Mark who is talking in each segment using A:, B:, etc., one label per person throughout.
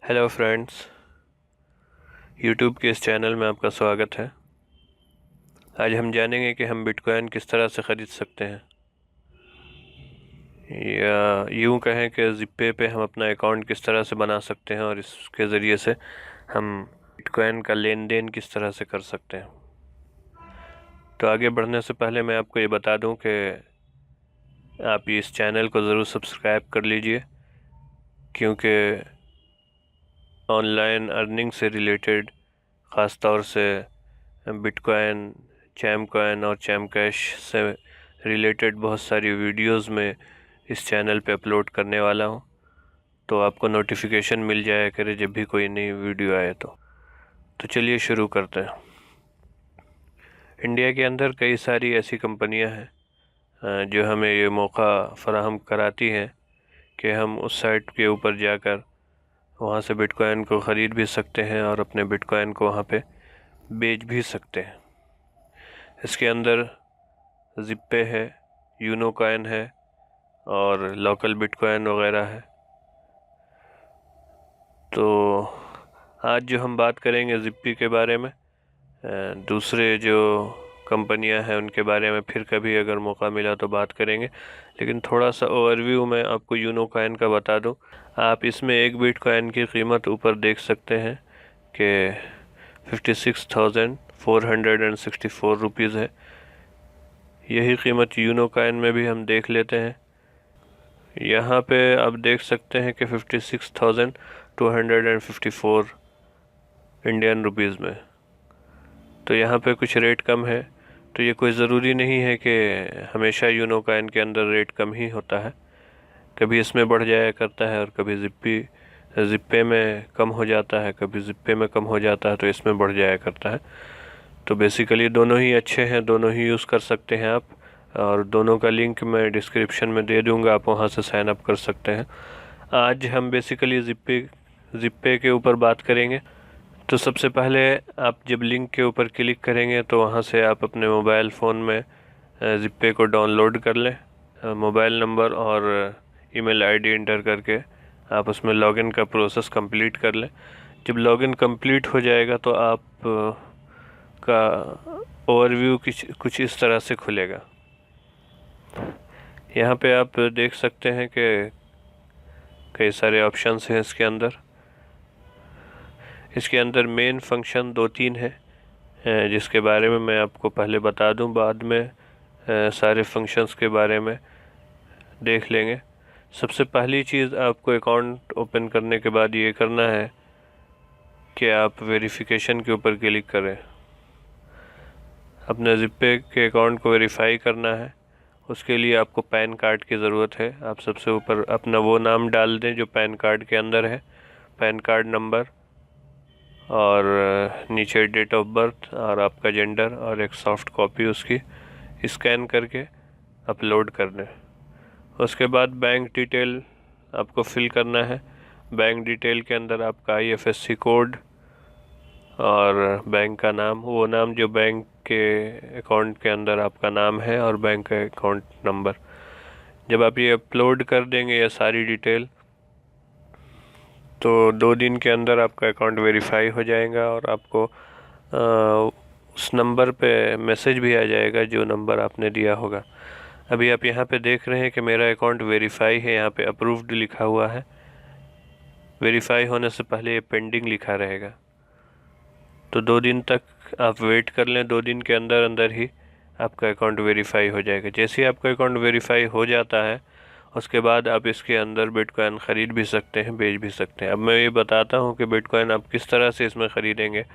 A: Hello friends, YouTube के इस channel में आपका स्वागत है। आज हम जानेंगे कि हम बिटकॉइन किस तरह से ख़रीद सकते हैं, या यूं कहें कि ज़िप्पे पे हम अपना अकाउंट किस तरह से बना सकते हैं और इसके ज़रिए से हम बिटकॉइन का लेन देन किस तरह से कर सकते हैं। तो आगे बढ़ने से पहले मैं आपको ये बता दूं कि आप इस चैनल को ज़रूर सब्सक्राइब कर लीजिए, क्योंकि ऑनलाइन अर्निंग से रिलेटेड ख़ास तौर से बिटकॉइन, चैम कॉइन और चैम कैश से रिलेटेड बहुत सारी वीडियोस में इस चैनल पे अपलोड करने वाला हूँ। तो आपको नोटिफिकेशन मिल जाया करे जब भी कोई नई वीडियो आए। तो चलिए शुरू करते हैं। इंडिया के अंदर कई सारी ऐसी कंपनियां हैं जो हमें ये मौका फराहम कराती हैं कि हम उस साइट के ऊपर जाकर वहाँ से बिटकॉइन को ख़रीद भी सकते हैं और अपने बिटकॉइन को वहाँ पे बेच भी सकते हैं। इसके अंदर ज़िप्पे है, यूनो कॉइन है और लोकल बिटकॉइन वगैरह है। तो आज जो हम बात करेंगे ज़िप्पी के बारे में, दूसरे जो कंपनियां हैं उनके बारे में फिर कभी अगर मौका मिला तो बात करेंगे। लेकिन थोड़ा सा ओवरव्यू मैं आपको यूनो कॉइन का बता दूं। आप इसमें एक बिटकॉइन की कीमत ऊपर देख सकते हैं कि 56,464 रुपीज़ है। यही कीमत यूनो कॉइन में भी हम देख लेते हैं। यहाँ पे आप देख सकते हैं कि 56,254 इंडियन रुपीज़ में। तो यहाँ पे कुछ रेट कम है। तो ये कोई ज़रूरी नहीं है कि हमेशा यूनो कॉइन के अंदर रेट कम ही होता है। कभी इसमें बढ़ जाया करता है और कभी ज़िप्पे में कम हो जाता है, कभी ज़िप्पे में कम हो जाता है तो इसमें बढ़ जाया करता है। तो बेसिकली दोनों ही अच्छे हैं, दोनों ही यूज़ कर सकते हैं आप, और दोनों का लिंक मैं डिस्क्रिप्शन में दे दूंगा, आप वहां से साइन अप कर सकते हैं। आज हम बेसिकली ज़िप्पे के ऊपर बात करेंगे। तो सबसे पहले आप जब लिंक के ऊपर क्लिक करेंगे तो वहां से आप अपने मोबाइल फ़ोन में ज़िप्पे को डाउनलोड कर लें। मोबाइल नंबर और ईमेल आईडी इंटर करके आप उसमें लॉगिन का प्रोसेस कंप्लीट कर लें। जब लॉगिन कंप्लीट हो जाएगा तो आप का ओवरव्यू कुछ इस तरह से खुलेगा। यहाँ पे आप देख सकते हैं कि कई सारे ऑप्शंस हैं इसके अंदर। मेन फंक्शन 2-3 है, जिसके बारे में मैं आपको पहले बता दूं, बाद में सारे फंक्शंस के बारे में देख लेंगे। सबसे पहली चीज़ आपको अकाउंट ओपन करने के बाद ये करना है कि आप वेरिफिकेशन के ऊपर क्लिक करें। अपने ज़िप्पे के अकाउंट को वेरीफाई करना है। उसके लिए आपको पैन कार्ड की ज़रूरत है। आप सबसे ऊपर अपना वो नाम डाल दें जो पैन कार्ड के अंदर है, पैन कार्ड नंबर, और नीचे डेट ऑफ बर्थ और आपका जेंडर, और एक सॉफ्ट कॉपी उसकी स्कैन करके अपलोड कर दें। उसके बाद बैंक डिटेल आपको फिल करना है। बैंक डिटेल के अंदर आपका IFSC कोड और बैंक का नाम, वो नाम जो बैंक के अकाउंट के अंदर आपका नाम है, और बैंक का अकाउंट नंबर। जब आप ये अपलोड कर देंगे ये सारी डिटेल, तो 2 दिन के अंदर आपका अकाउंट वेरीफाई हो जाएगा और आपको उस नंबर पे मैसेज भी आ जाएगा जो नंबर आपने दिया होगा। अभी आप यहाँ पे देख रहे हैं कि मेरा अकाउंट वेरीफाई है, यहाँ पे अप्रूव्ड लिखा हुआ है। वेरीफाई होने से पहले ये पेंडिंग लिखा रहेगा। तो 2 दिन तक आप वेट कर लें, 2 दिन के अंदर अंदर ही आपका अकाउंट वेरीफाई हो जाएगा। जैसे ही आपका अकाउंट वेरीफाई हो जाता है उसके बाद आप इसके अंदर बिटकॉइन ख़रीद भी सकते हैं, बेच भी सकते हैं। अब मैं ये बताता हूँ कि बिटकॉइन आप किस तरह से इसमें ख़रीदेंगे।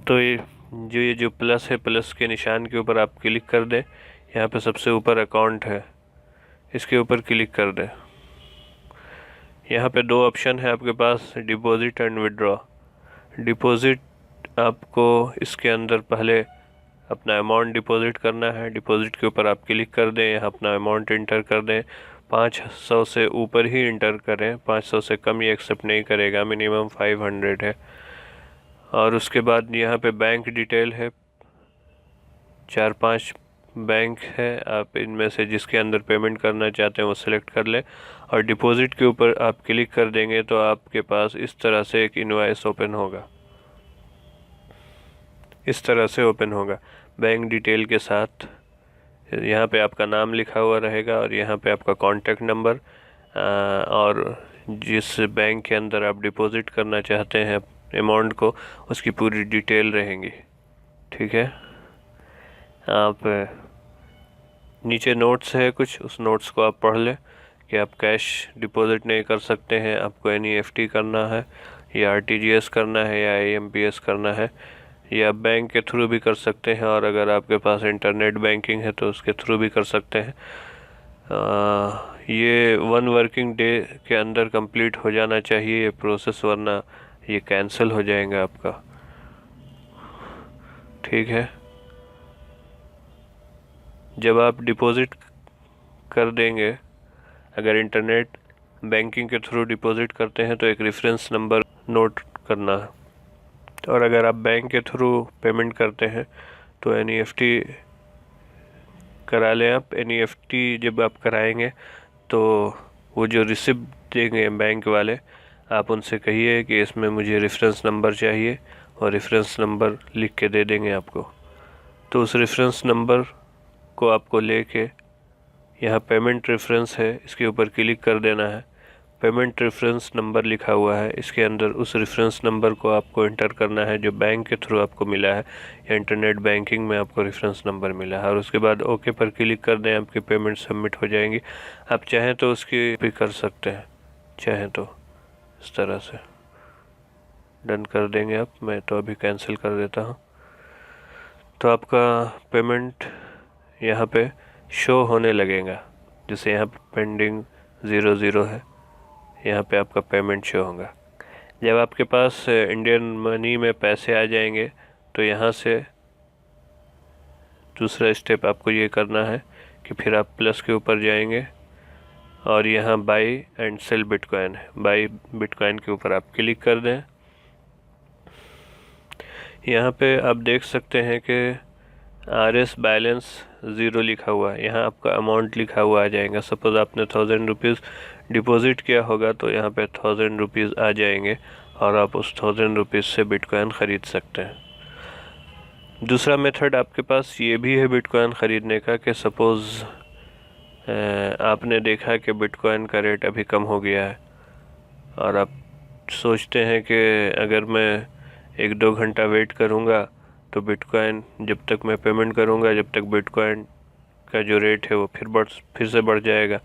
A: तो ये जो प्लस है, प्लस के निशान के ऊपर आप क्लिक कर दें। यहाँ पे सबसे ऊपर अकाउंट है, इसके ऊपर क्लिक कर दें। यहाँ पे 2 ऑप्शन है आपके पास, डिपॉजिट एंड विड्रॉ। डिपॉजिट आपको इसके अंदर पहले अपना अमाउंट डिपॉजिट करना है। डिपॉजिट के ऊपर आप क्लिक कर दें, यहाँ अपना अमाउंट इंटर कर दें। 500 से ऊपर ही इंटर करें, 500 से कम ये एक्सेप्ट नहीं करेगा, मिनिमम 500 है। और उसके बाद यहाँ पे बैंक डिटेल है, 4-5 बैंक है, आप इनमें से जिसके अंदर पेमेंट करना चाहते हैं वो सिलेक्ट कर लें और डिपॉजिट के ऊपर आप क्लिक कर देंगे तो आपके पास इस तरह से एक इनवॉइस ओपन होगा। इस तरह से ओपन होगा बैंक डिटेल के साथ। यहाँ पे आपका नाम लिखा हुआ रहेगा और यहाँ पे आपका कॉन्टैक्ट नंबर और जिस बैंक के अंदर आप डिपॉजिट करना चाहते हैं अमाउंट को, उसकी पूरी डिटेल रहेंगी। ठीक है, आप नीचे नोट्स है कुछ, उस नोट्स को आप पढ़ लें कि आप कैश डिपॉजिट नहीं कर सकते हैं, आपको एनईएफटी करना है या आरटीजीएस करना है या आईएमपीएस करना है, या बैंक के थ्रू भी कर सकते हैं, और अगर आपके पास इंटरनेट बैंकिंग है तो उसके थ्रू भी कर सकते हैं। ये 1 वर्किंग डे के अंदर कंप्लीट हो जाना चाहिए ये प्रोसेस, वरना ये कैंसिल हो जाएगा आपका। ठीक है, जब आप डिपॉजिट कर देंगे, अगर इंटरनेट बैंकिंग के थ्रू डिपॉजिट करते हैं तो एक रेफरेंस नंबर नोट करना है, और अगर आप बैंक के थ्रू पेमेंट करते हैं तो एनईएफटी करा लें आप। एनईएफटी जब आप कराएंगे तो वो जो रिसिप्ट देंगे बैंक वाले, आप उनसे कहिए कि इसमें मुझे रेफरेंस नंबर चाहिए, और रेफरेंस नंबर लिख के दे देंगे आपको। तो उस रेफरेंस नंबर को आपको लेके यहाँ पेमेंट रेफरेंस है, इसके ऊपर क्लिक कर देना है। पेमेंट रेफरेंस नंबर लिखा हुआ है, इसके अंदर उस रेफरेंस नंबर को आपको इंटर करना है जो बैंक के थ्रू आपको मिला है या इंटरनेट बैंकिंग में आपको रेफरेंस नंबर मिला है, और उसके बाद ओके पर क्लिक कर दें, आपकी पेमेंट सबमिट हो जाएंगी। आप चाहें तो उसकी भी कर सकते हैं, चाहें तो इस तरह से डन कर देंगे आप। मैं तो अभी कैंसिल कर देता हूँ। तो आपका पेमेंट यहाँ पे शो होने लगेगा, जैसे यहाँ पे पेंडिंग 00 है, यहाँ पे आपका पेमेंट शो होगा। जब आपके पास इंडियन मनी में पैसे आ जाएंगे तो यहाँ से दूसरा स्टेप आपको ये करना है कि फिर आप प्लस के ऊपर जाएंगे और यहाँ बाई एंड सेल बिटकॉइन है, बाई बिटकॉइन के ऊपर आप क्लिक कर दें। यहाँ पे आप देख सकते हैं कि RS बैलेंस 0 लिखा हुआ है, यहाँ आपका अमाउंट लिखा हुआ आ जाएगा। सपोज़ आपने 1000 रुपीज़ डिपॉजिट किया होगा तो यहाँ पे 1000 रुपीज़ आ जाएंगे और आप उस 1000 रुपीज़ से बिटकॉइन ख़रीद सकते हैं। दूसरा मेथड आपके पास ये भी है बिटकॉइन ख़रीदने का कि सपोज़ आपने देखा कि बिटकॉइन का रेट अभी कम हो गया है और आप सोचते हैं कि अगर मैं 1-2 घंटा वेट करूँगा तो बिटकॉइन जब तक मैं पेमेंट करूँगा, जब तक बिटकॉइन का जो रेट है वो फिर से बढ़ जाएगा।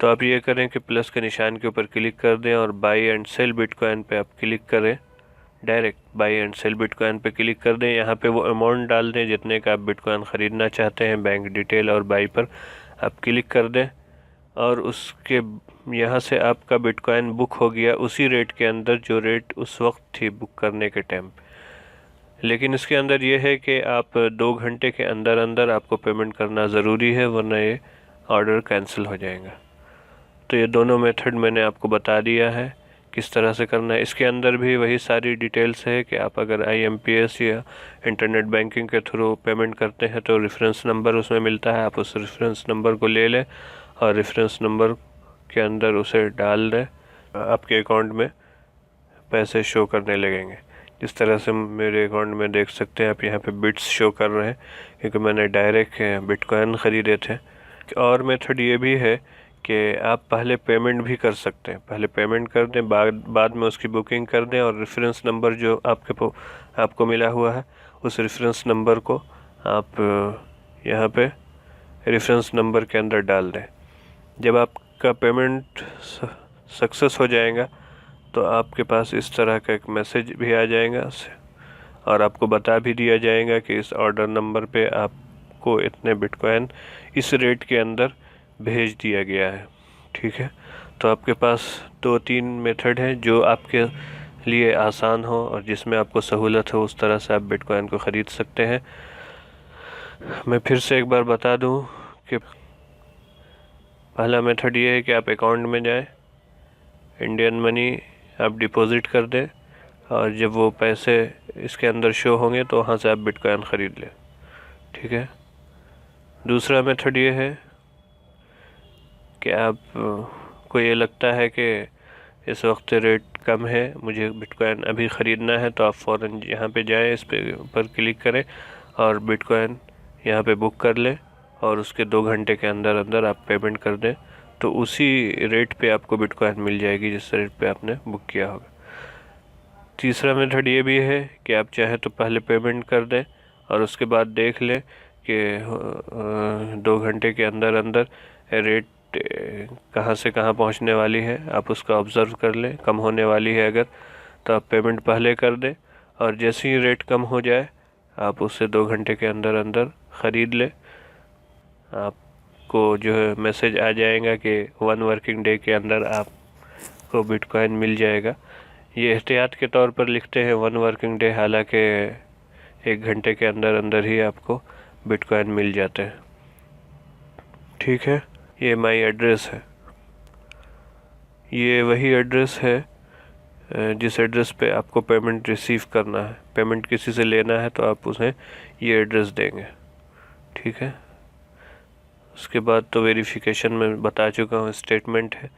A: तो आप ये करें कि प्लस के निशान के ऊपर क्लिक कर दें और बाई एंड सेल बिटकॉइन पे आप क्लिक करें, direct buy and sell bitcoin पे क्लिक कर दें। यहाँ पे वो अमाउंट डाल दें जितने का आप बिटकॉइन ख़रीदना चाहते हैं, बैंक डिटेल और बाई पर आप क्लिक कर दें, और उसके यहाँ से आपका बिटकॉइन बुक हो गया उसी रेट के अंदर जो रेट उस वक्त थी बुक करने के टाइम। लेकिन इसके अंदर ये है कि आप 2 घंटे के अंदर अंदर आपको पेमेंट करना ज़रूरी है, वरना ये ऑर्डर कैंसिल हो जाएगा। तो ये दोनों मेथड मैंने आपको बता दिया है किस तरह से करना है। इसके अंदर भी वही सारी डिटेल्स है कि आप अगर IMPS या इंटरनेट बैंकिंग के थ्रू पेमेंट करते हैं तो रेफरेंस नंबर उसमें मिलता है, आप उस रेफरेंस नंबर को ले लें और रेफरेंस नंबर के अंदर उसे डाल दें, आपके अकाउंट में पैसे शो करने लगेंगे। जिस तरह से मेरे अकाउंट में देख सकते हैं आप, यहाँ पे बिट्स शो कर रहे हैं क्योंकि मैंने डायरेक्ट बिटकॉइन ख़रीदे थे। और मेथड ये भी है कि आप पहले पेमेंट भी कर सकते हैं, पहले पेमेंट कर दें, बाद में उसकी बुकिंग कर दें, और रेफरेंस नंबर जो आपको मिला हुआ है उस रेफरेंस नंबर को आप यहाँ पे रेफरेंस नंबर के अंदर डाल दें। जब आपका पेमेंट सक्सेस हो जाएगा तो आपके पास इस तरह का एक मैसेज भी आ जाएगा और आपको बता भी दिया जाएगा कि इस ऑर्डर नंबर पे आपको इतने बिटकॉइन इस रेट के अंदर भेज दिया गया है। ठीक है, तो आपके पास 2-3 मेथड हैं जो आपके लिए आसान हो और जिसमें आपको सहूलत हो, उस तरह से आप बिटकॉइन को ख़रीद सकते हैं। मैं फिर से एक बार बता दूं कि पहला मेथड ये है कि आप अकाउंट में जाएं, इंडियन मनी आप डिपॉज़िट कर दें, और जब वो पैसे इसके अंदर शो होंगे तो वहाँ से आप बिटकॉइन ख़रीद लें। ठीक है, दूसरा मेथड ये है कि आप को ये लगता है कि इस वक्त रेट कम है, मुझे बिटकॉइन अभी ख़रीदना है, तो आप फ़ौरन यहाँ पे जाएं, इस पे पर क्लिक करें और बिटकॉइन यहाँ पे बुक कर लें और उसके 2 घंटे के अंदर अंदर आप पेमेंट कर दें, तो उसी रेट पे आपको बिटकॉइन मिल जाएगी जिस रेट पे आपने बुक किया होगा। तीसरा मेथड ये भी है कि आप चाहें तो पहले पेमेंट कर दें और उसके बाद देख लें कि 2 घंटे के अंदर अंदर रेट कहाँ से कहाँ पहुँचने वाली है, आप उसका ऑब्ज़र्व कर लें। कम होने वाली है अगर, तो आप पेमेंट पहले कर दें और जैसे ही रेट कम हो जाए आप उससे 2 घंटे के अंदर अंदर ख़रीद लें। आपको जो है मैसेज आ जाएगा कि 1 वर्किंग डे के अंदर आपको बिटकॉइन मिल जाएगा। ये एहतियात के तौर पर लिखते हैं 1 वर्किंग डे, हालांकि 1 घंटे के अंदर अंदर ही आपको बिटकॉइन मिल जाते हैं। ठीक है, ये माई एड्रेस है। ये वही एड्रेस है जिस एड्रेस पे आपको पेमेंट रिसीव करना है। पेमेंट किसी से लेना है तो आप उसे ये एड्रेस देंगे। ठीक है, उसके बाद तो वेरिफिकेशन में बता चुका हूँ, स्टेटमेंट है,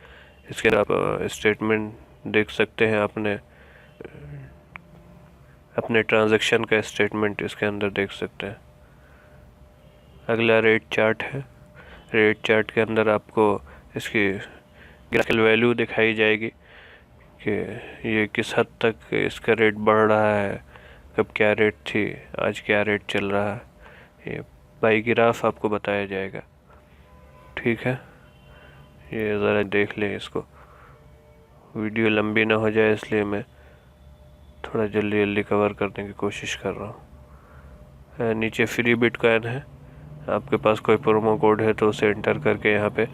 A: इसके आप स्टेटमेंट देख सकते हैं, अपने ट्रांजैक्शन का स्टेटमेंट इसके अंदर देख सकते हैं। अगला रेट चार्ट है। रेट चार्ट के अंदर आपको इसकी ग्राफिकल वैल्यू दिखाई जाएगी कि ये किस हद तक इसका रेट बढ़ रहा है, कब क्या रेट थी, आज क्या रेट चल रहा है, ये बाई ग्राफ आपको बताया जाएगा। ठीक है, ये ज़रा देख लें इसको, वीडियो लंबी ना हो जाए इसलिए मैं थोड़ा जल्दी जल्दी कवर करने की कोशिश कर रहा हूँ। नीचे फ्री बिटकॉइन है, आपके पास कोई प्रोमो कोड है तो उसे एंटर करके यहाँ पे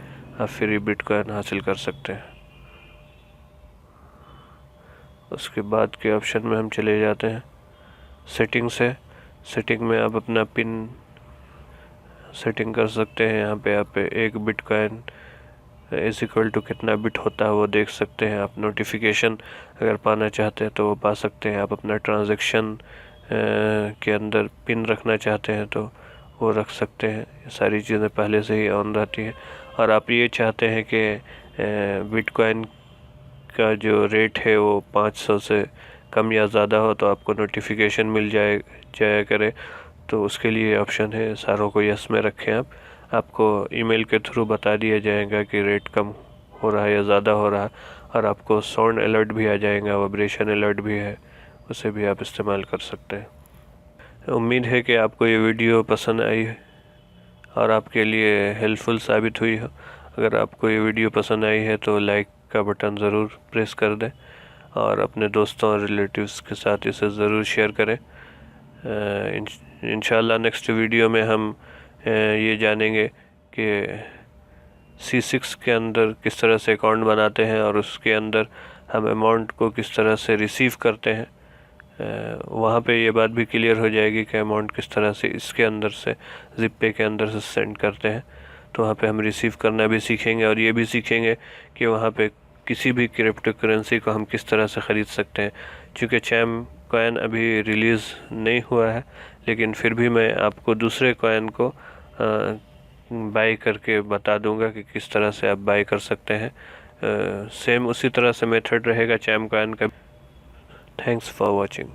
A: आप फ्री बिटकॉइन हासिल कर सकते हैं। उसके बाद के ऑप्शन में हम चले जाते हैं। सेटिंग्स है, सेटिंग में आप अपना पिन सेटिंग कर सकते हैं। यहाँ पे आप 1 बिटकॉइन इज इक्वल टू कितना बिट होता है वो देख सकते हैं। आप नोटिफिकेशन अगर पाना चाहते हैं तो वो पा सकते हैं। आप अपना ट्रांजैक्शन के अंदर पिन रखना चाहते हैं तो वो रख सकते हैं। ये सारी चीज़ें पहले से ही ऑन रहती हैं। और आप ये चाहते हैं कि बिटकॉइन का जो रेट है वो 500 से कम या ज़्यादा हो तो आपको नोटिफिकेशन मिल जाया करे, तो उसके लिए ऑप्शन है। सारों को यस में रखें आप, आपको ईमेल के थ्रू बता दिया जाएगा कि रेट कम हो रहा है या ज़्यादा हो रहा है, और आपको साउंड अलर्ट भी आ जाएगा, वाइब्रेशन अलर्ट भी है, उसे भी आप इस्तेमाल कर सकते हैं। उम्मीद है कि आपको ये वीडियो पसंद आई है और आपके लिए हेल्पफुल साबित हुई हो। अगर आपको ये वीडियो पसंद आई है तो लाइक का बटन ज़रूर प्रेस कर दें और अपने दोस्तों और रिलेटिव्स के साथ इसे ज़रूर शेयर करें। इंशाल्लाह नेक्स्ट वीडियो में हम ये जानेंगे कि C6 के अंदर किस तरह से अकाउंट बनाते हैं और उसके अंदर हम अमाउंट को किस तरह से रिसीव करते हैं। वहाँ पे ये बात भी क्लियर हो जाएगी कि अमाउंट किस तरह से इसके अंदर से ज़िप्पे के अंदर से सेंड करते हैं। तो वहाँ पे हम रिसीव करना भी सीखेंगे और ये भी सीखेंगे कि वहाँ पे किसी भी क्रिप्टो करेंसी को हम किस तरह से ख़रीद सकते हैं। चूँकि चैम कॉइन अभी रिलीज़ नहीं हुआ है, लेकिन फिर भी मैं आपको दूसरे कॉइन को बाई करके बता दूंगा कि किस तरह से आप बाई कर सकते हैं। सेम उसी तरह से मेथड रहेगा चैम कॉइन का। Thanks for watching.